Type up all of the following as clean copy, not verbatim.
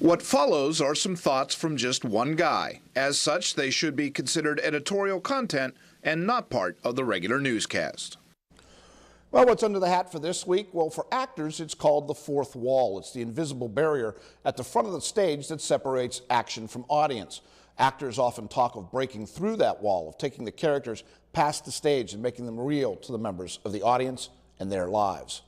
What follows are some thoughts from just one guy. As such, they should be considered editorial content and not part of the regular newscast. Well, what's under the hat for this week? Well, for actors, it's called the fourth wall. It's the invisible barrier at the front of the stage that separates action from audience. Actors often talk of breaking through that wall, of taking the characters past the stage and making them real to the members of the audience and their lives.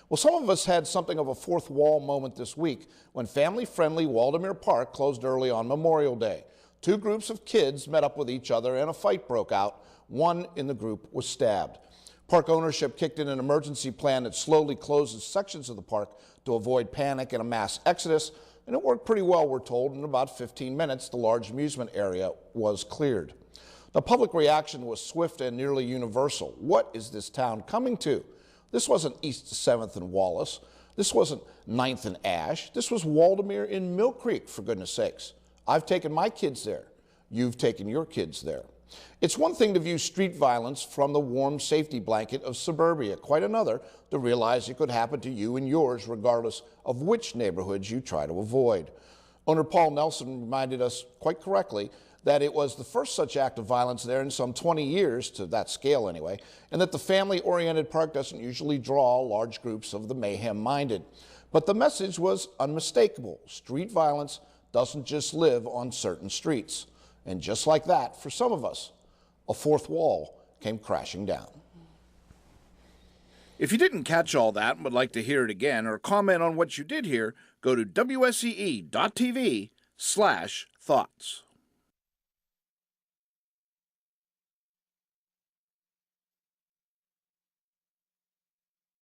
Well, some of us had something of a fourth wall moment this week when family-friendly Waldemere Park closed early on Memorial Day. Two groups of kids met up with each other and a fight broke out. One in the group was stabbed. Park ownership kicked in an emergency plan that slowly closes sections of the park to avoid panic and a mass exodus, and it worked pretty well, we're told. In about 15 minutes, the large amusement area was cleared. The public reaction was swift and nearly universal. What is this town coming to? This wasn't East 7th and Wallace. This wasn't 9th and Ash. This was Waldemere in Mill Creek, for goodness sakes. I've taken my kids there. You've taken your kids there. It's one thing to view street violence from the warm safety blanket of suburbia, quite another to realize it could happen to you and yours regardless of which neighborhoods you try to avoid. Owner Paul Nelson reminded us quite correctly that it was the first such act of violence there in some 20 years, to that scale anyway, and that the family-oriented park doesn't usually draw large groups of the mayhem-minded. But the message was unmistakable. Street violence doesn't just live on certain streets. And just like that, for some of us, a fourth wall came crashing down. If you didn't catch all that and would like to hear it again or comment on what you did hear, go to WSCE.TV/thoughts.